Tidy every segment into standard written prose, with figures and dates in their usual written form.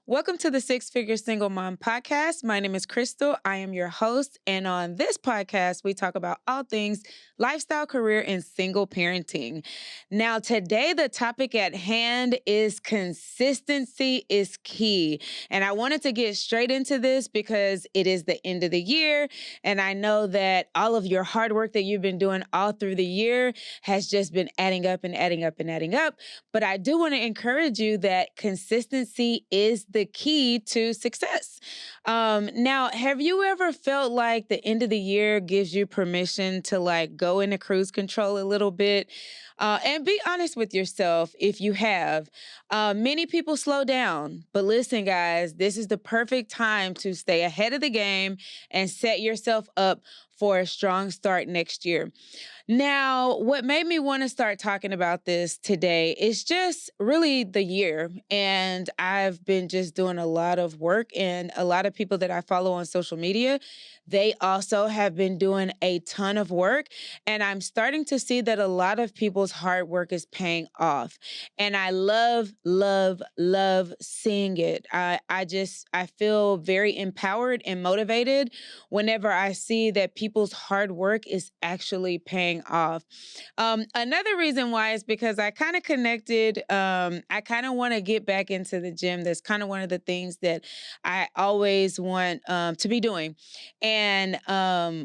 Welcome to the Six Figure Single Mom Podcast. My name is Crystal. I am your host. And on this podcast, we talk about all things lifestyle, career, and single parenting. Now, today, the topic at hand is consistency is key. And I wanted to get straight into this because it is the end of the year. And I know that all of your hard work that you've been doing all through the year has just been adding up and adding up and adding up. But I do want to encourage you that consistency is the key to success. Now, have you ever felt like the end of the year gives you permission to go into cruise control a little bit? And be honest with yourself if you have. Many people slow down, but listen, guys, this is the perfect time to stay ahead of the game and set yourself up for a strong start next year. Now, what made me want to start talking about this today is just really the year. And I've been just doing a lot of work, and a lot of people that I follow on social media, they also have been doing a ton of work. And I'm starting to see that a lot of people's hard work is paying off. And I love, love, love seeing it. I feel very empowered and motivated whenever I see that people's hard work is actually paying off. Another reason why is because I kind of connected. I kind of want to get back into the gym. That's kind of one of the things that I always want to be doing. And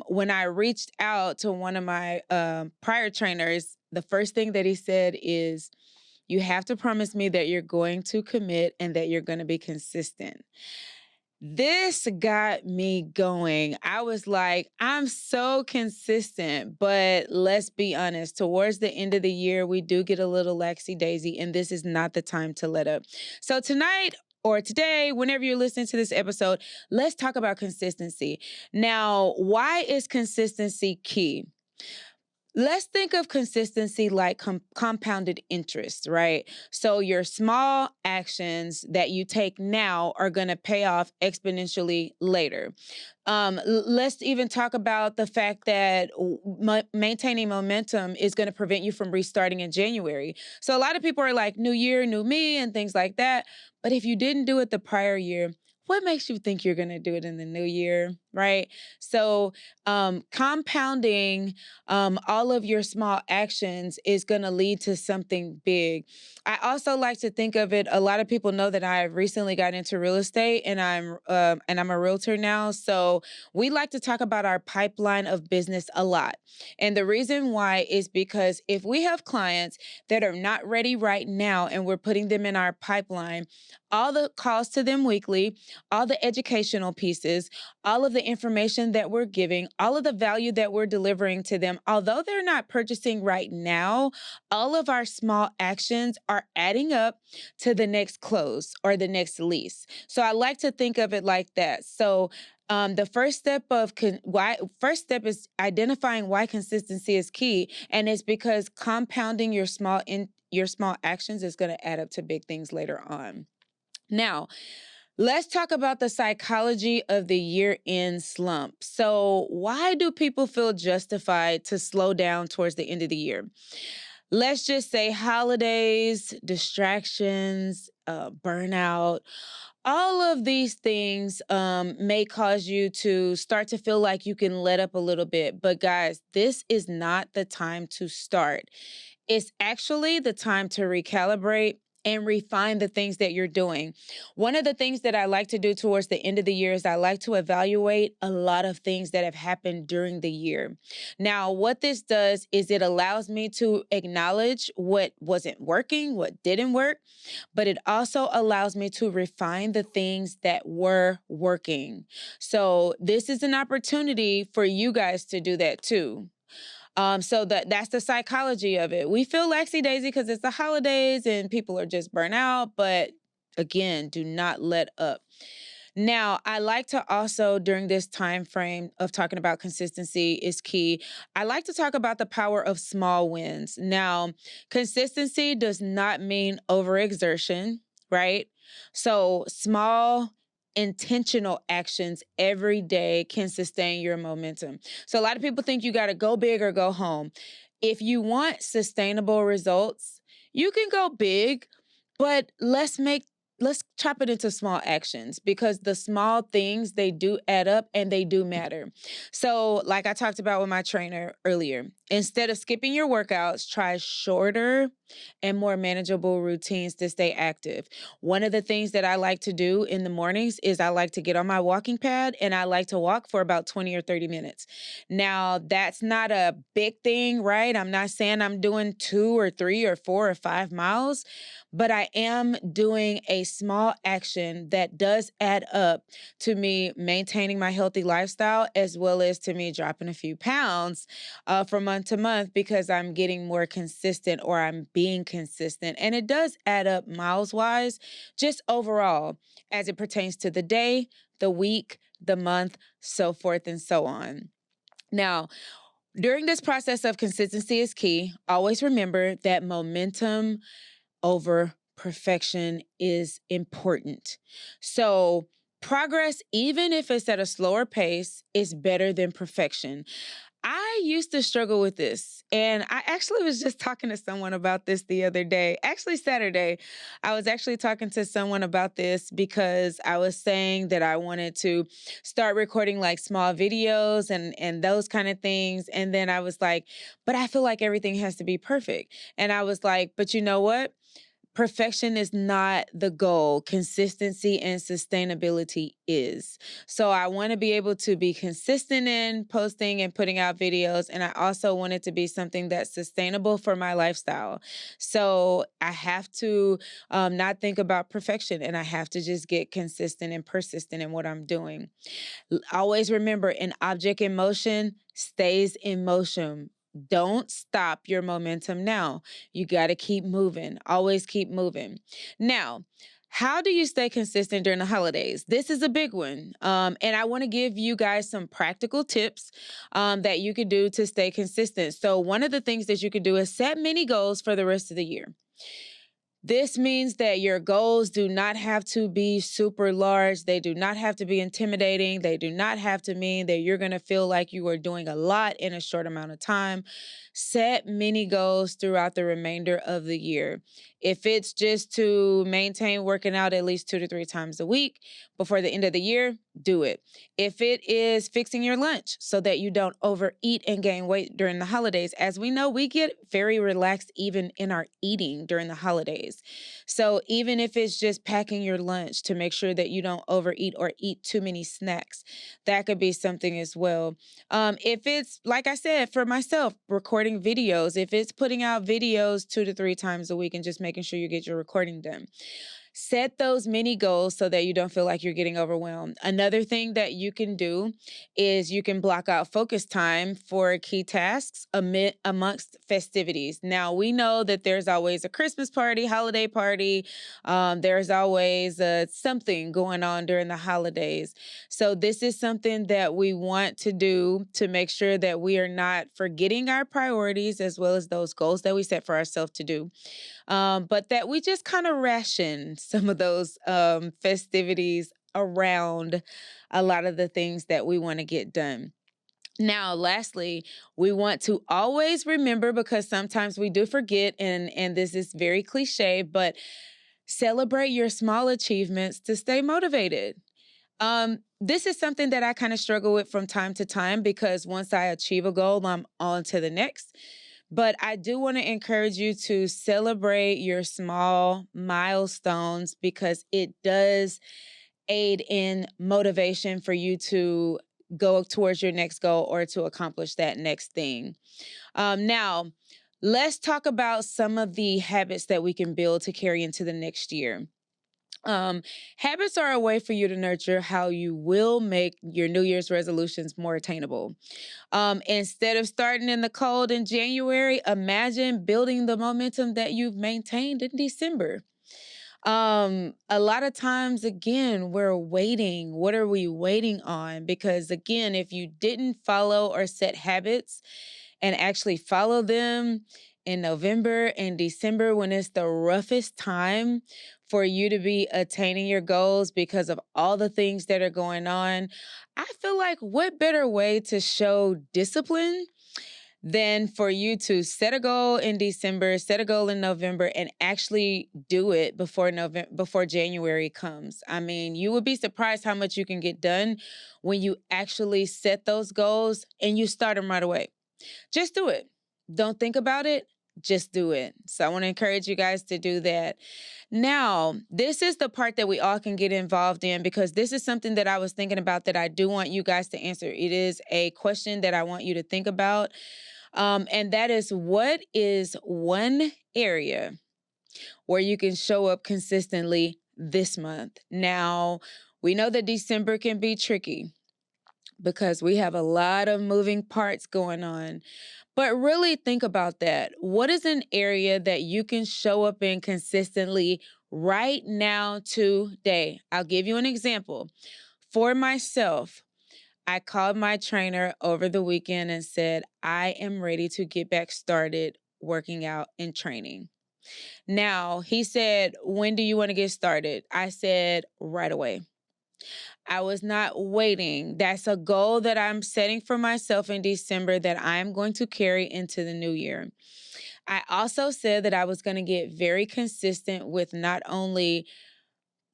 when I reached out to one of my prior trainers, the first thing that he said is, you have to promise me that you're going to commit and that you're going to be consistent. This got me going. I was like, I'm so consistent, but let's be honest, towards the end of the year, we do get a little laxy daisy, and this is not the time to let up. So tonight, or today, whenever you're listening to this episode, let's talk about consistency. Now, why is consistency key? Let's think of consistency like compounded interest, right? So your small actions that you take now are going to pay off exponentially later. Let's even talk about the fact that maintaining momentum is going to prevent you from restarting in January. So a lot of people are like, new year, new me, and things like that. But if you didn't do it the prior year, what makes you think you're going to do it in the new year, right? So compounding all of your small actions is going to lead to something big. I also like to think of it. A lot of people know that I recently got into real estate, and I'm a realtor now. So we like to talk about our pipeline of business a lot, and the reason why is because if we have clients that are not ready right now, and we're putting them in our pipeline, all the calls to them weekly, all the educational pieces, all of the information that we're giving, all of the value that we're delivering to them, although they're not purchasing right now, all of our small actions are adding up to the next close or the next lease. So I like to think of it like that. So the first step is identifying why consistency is key, and it's because compounding your small actions is going to add up to big things later on. Now, let's talk about the psychology of the year-end slump. So, why do people feel justified to slow down towards the end of the year? Let's just say holidays, distractions, burnout. All of these things may cause you to start to feel like you can let up a little bit. But guys, this is not the time to start. It's actually the time to recalibrate and refine the things that you're doing. One of the things that I like to do towards the end of the year is I like to evaluate a lot of things that have happened during the year. Now, what this does is it allows me to acknowledge what wasn't working, what didn't work, but it also allows me to refine the things that were working. So this is an opportunity for you guys to do that too. So that's the psychology of it. We feel laxy daisy because it's the holidays and people are just burnt out. But again, do not let up. Now, I like to also, during this time frame of talking about consistency is key, I like to talk about the power of small wins. Now, consistency does not mean overexertion, right? So small intentional actions every day can sustain your momentum. So a lot of people think you got to go big or go home. If you want sustainable results, you can go big, but let's make let's chop it into small actions because the small things, they do add up and they do matter. So, like I talked about with my trainer earlier, instead of skipping your workouts, try shorter and more manageable routines to stay active. One of the things that I like to do in the mornings is I like to get on my walking pad and I like to walk for about 20 or 30 minutes. Now, that's not a big thing, right? I'm not saying I'm doing 2 or 3 or 4 or 5 miles, but I am doing a small action that does add up to me maintaining my healthy lifestyle as well as to me dropping a few pounds from month to month because I'm getting more consistent or I'm being consistent. And it does add up miles wise, just overall, as it pertains to the day, the week, the month, so forth and so on. Now, during this process of consistency is key. Always remember that momentum over perfection is important. So, progress, even if it's at a slower pace, is better than perfection. I used to struggle with this. And I actually was just talking to someone about this the other day. Actually, Saturday, I was actually talking to someone about this because I was saying that I wanted to start recording like small videos and those kind of things. And then I was like, but I feel like everything has to be perfect. And I was like, but you know what? Perfection is not the goal. Consistency and sustainability is. So I want to be able to be consistent in posting and putting out videos. And I also want it to be something that's sustainable for my lifestyle. So I have to not think about perfection and I have to just get consistent and persistent in what I'm doing. Always remember an object in motion stays in motion. Don't stop your momentum now. You got to keep moving. Always keep moving. Now, how do you stay consistent during the holidays? This is a big one. And I want to give you guys some practical tips that you could do to stay consistent. So, one of the things that you could do is set mini goals for the rest of the year. This means that your goals do not have to be super large. They do not have to be intimidating. They do not have to mean that you're going to feel like you are doing a lot in a short amount of time. Set mini goals throughout the remainder of the year. If it's just to maintain working out at least 2 to 3 times a week before the end of the year, do it. If it is fixing your lunch so that you don't overeat and gain weight during the holidays, as we know, we get very relaxed even in our eating during the holidays. So even if it's just packing your lunch to make sure that you don't overeat or eat too many snacks, that could be something as well. If it's, like I said, for myself, recording videos, if it's putting out videos 2 to 3 times a week and just making sure you get your recording done. Set those mini goals so that you don't feel like you're getting overwhelmed. Another thing that you can do is you can block out focus time for key tasks amongst festivities. Now, we know that there's always a Christmas party, holiday party. There's always something going on during the holidays. So this is something that we want to do to make sure that we are not forgetting our priorities as well as those goals that we set for ourselves to do, but that we just kind of ration some of those festivities around a lot of the things that we want to get done. Now, lastly, we want to always remember because sometimes we do forget, and this is very cliche, but celebrate your small achievements to stay motivated. This is something that I kind of struggle with from time to time because once I achieve a goal, I'm on to the next. But I do want to encourage you to celebrate your small milestones because it does aid in motivation for you to go towards your next goal or to accomplish that next thing. Now, let's talk about some of the habits that we can build to carry into the next year. Um, Habits are a way for you to nurture how you will make your New Year's resolutions more attainable. Instead of starting in the cold in January, imagine building the momentum that you've maintained in December. A lot of times, again, we're waiting. What are we waiting on? Because again, if you didn't follow or set habits and actually follow them in November and December when it's the roughest time for you to be attaining your goals because of all the things that are going on, I feel like what better way to show discipline than for you to set a goal in December, set a goal in November, and actually do it before January comes. I mean, you would be surprised how much you can get done when you actually set those goals and you start them right away. Just do it. Don't think about it. Just do it. So I want to encourage you guys to do that. Now, this is the part that we all can get involved in because this is something that I was thinking about that I do want you guys to answer. It is a question that I want you to think about. And that is, what is one area where you can show up consistently this month? Now, we know that December can be tricky because we have a lot of moving parts going on. But really think about that. What is an area that you can show up in consistently right now today? I'll give you an example. For myself, I called my trainer over the weekend and said, I am ready to get back started working out and training. Now, he said, when do you want to get started? I said, right away. I was not waiting. That's a goal that I'm setting for myself in December that I'm going to carry into the new year. I also said that I was going to get very consistent with not only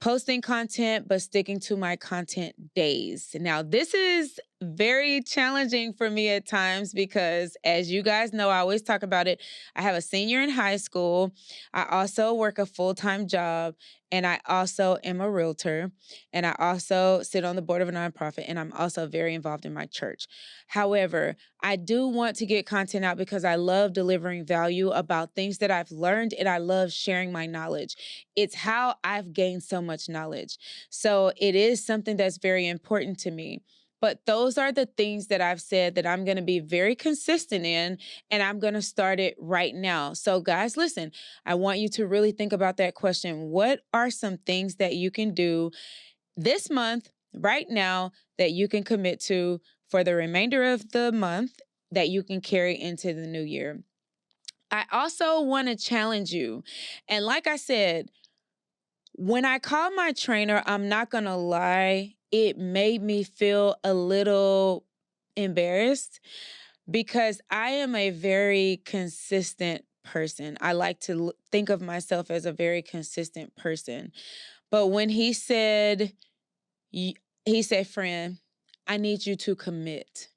posting content, but sticking to my content days. Now, this is very challenging for me at times because, as you guys know, I always talk about it. I have a senior in high school. I also work a full-time job, and I also am a realtor, and I also sit on the board of a nonprofit, and I'm also very involved in my church. However, I do want to get content out because I love delivering value about things that I've learned, and I love sharing my knowledge. It's how I've gained so much knowledge. So it is something that's very important to me. But those are the things that I've said that I'm going to be very consistent in, and I'm going to start it right now. So, guys, listen, I want you to really think about that question. What are some things that you can do this month, right now, that you can commit to for the remainder of the month that you can carry into the new year? I also want to challenge you. And like I said, when I called my trainer, I'm not going to lie, it made me feel a little embarrassed because I am a very consistent person. I like to think of myself as a very consistent person. But when he said, friend, I need you to commit.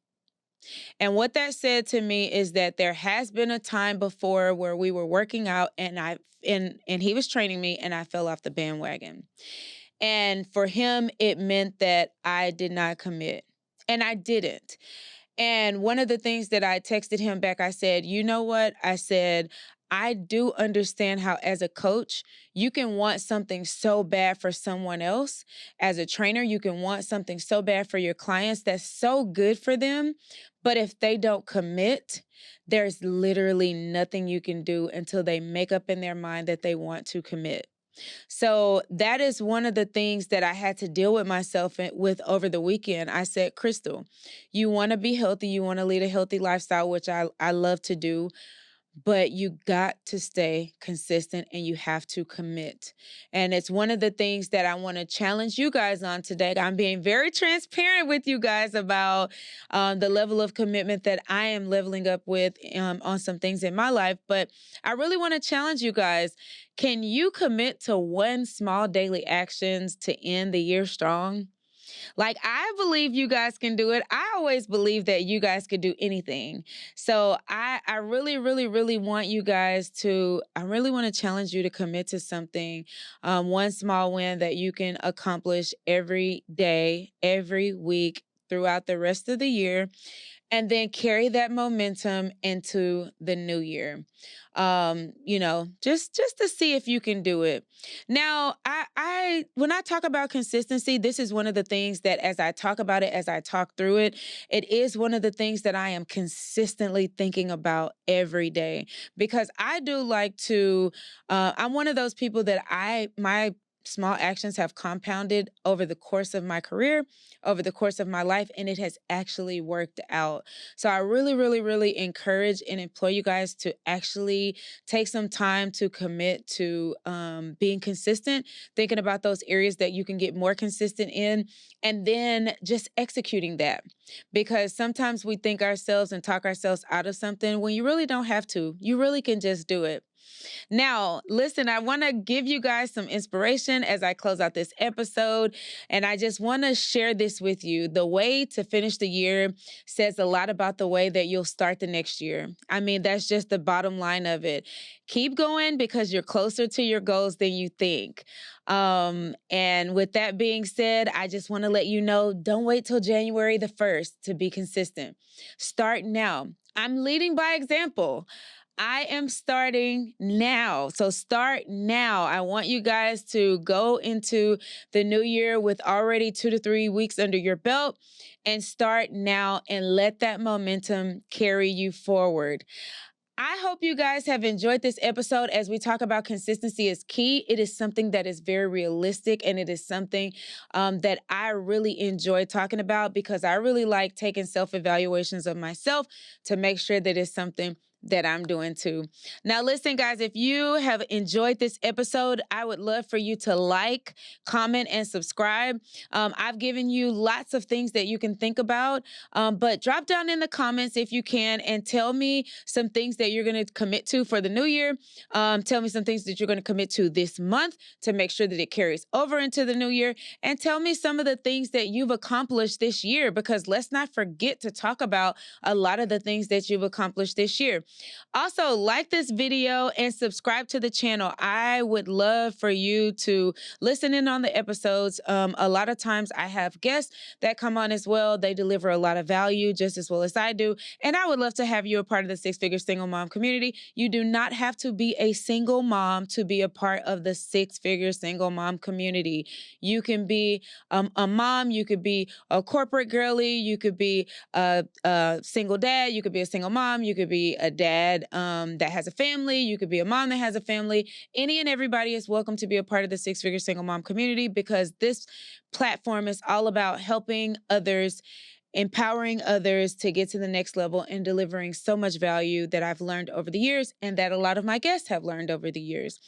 And what that said to me is that there has been a time before where we were working out and he was training me and I fell off the bandwagon. And for him, it meant that I did not commit. And I didn't. And one of the things that I texted him back, I said, you know what? I said, I do understand how, as a coach, you can want something so bad for someone else. As a trainer, you can want something so bad for your clients that's so good for them. But if they don't commit, there's literally nothing you can do until they make up in their mind that they want to commit. So that is one of the things that I had to deal with myself with over the weekend. I said, Crystal, you want to be healthy, you want to lead a healthy lifestyle, which I love to do, but you got to stay consistent and you have to commit. And it's one of the things that I want to challenge you guys on today. I'm being very transparent with you guys about the level of commitment that I am leveling up with on some things in my life. But I really want to challenge you guys. Can you commit to one small daily actions to end the year strong? Like, I believe you guys can do it. I always believe that you guys could do anything. So I really, really, really want you guys I really want to challenge you to commit to something, one small win that you can accomplish every day, every week, throughout the rest of the year, and then carry that momentum into the new year. Just to see if you can do it. Now, I when I talk about consistency, this is one of the things that, as I talk about it, as I talk through it, it is one of the things that I am consistently thinking about every day because I do like to I'm one of those people that my small actions have compounded over the course of my career, over the course of my life, and it has actually worked out. So I really, really, really encourage and implore you guys to actually take some time to commit to being consistent, thinking about those areas that you can get more consistent in, and then just executing that. Because sometimes we think ourselves and talk ourselves out of something when you really don't have to. You really can just do it. Now, listen, I want to give you guys some inspiration as I close out this episode. And I just want to share this with you. The way to finish the year says a lot about the way that you'll start the next year. I mean, that's just the bottom line of it. Keep going because you're closer to your goals than you think. And with that being said, I just want to let you know, don't wait till January the 1st to be consistent. Start now. I'm leading by example. I am starting now. So start now. I want you guys to go into the new year with already 2 to 3 weeks under your belt and start now and let that momentum carry you forward. I hope you guys have enjoyed this episode as we talk about consistency is key. It is something that is very realistic, and it is something that I really enjoy talking about because I really like taking self-evaluations of myself to make sure that it's something that I'm doing too. Now, listen, guys, if you have enjoyed this episode, I would love for you to like, comment, and subscribe. I've given you lots of things that you can think about, but drop down in the comments if you can and tell me some things that you're going to commit to for the new year. Tell me some things that you're going to commit to this month to make sure that it carries over into the new year. And tell me some of the things that you've accomplished this year, because let's not forget to talk about a lot of the things that you've accomplished this year. Also, like this video and subscribe to the channel. I would love for you to listen in on the episodes. A lot of times I have guests that come on as well. They deliver a lot of value just as well as I do. And I would love to have you a part of the Six Figure Single Mom community. You do not have to be a single mom to be a part of the Six Figure Single Mom community. You can be a mom, you could be a corporate girly, you could be a single dad, you could be a single mom, you could be a dad that has a family, you could be a mom that has a family. Any and everybody is welcome to be a part of the Six Figure Single Mom community, because this platform is all about helping others, empowering others to get to the next level, and delivering so much value that I've learned over the years and that a lot of my guests have learned over the years.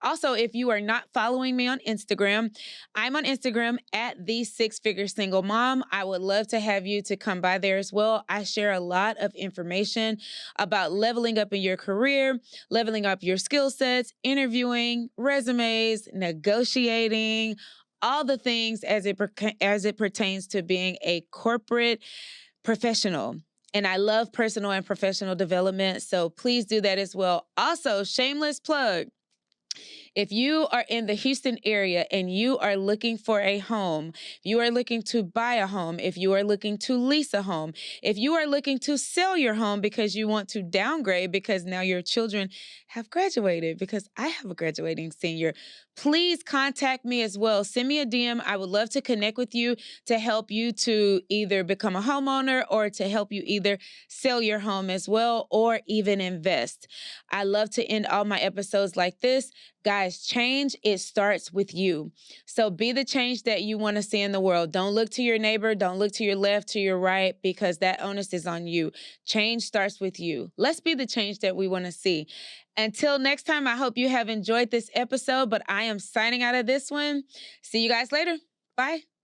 Also, if you are not following me on Instagram, I'm on Instagram at the Six Figure Single Mom. I would love to have you to come by there as well. I share a lot of information about leveling up in your career, leveling up your skill sets, interviewing, resumes, negotiating, all the things as it pertains to being a corporate professional. And I love personal and professional development, so please do that as well. Also, shameless plug. If you are in the Houston area and you are looking for a home, if you are looking to buy a home, if you are looking to lease a home, if you are looking to sell your home because you want to downgrade because now your children have graduated, because I have a graduating senior, please contact me as well. Send me a DM. I would love to connect with you to help you to either become a homeowner or to help you either sell your home as well or even invest. I love to end all my episodes like this. Guys, change, it starts with you. So be the change that you want to see in the world. Don't look to your neighbor. Don't look to your left, to your right, because that onus is on you. Change starts with you. Let's be the change that we want to see. Until next time, I hope you have enjoyed this episode, but I am signing out of this one. See you guys later. Bye.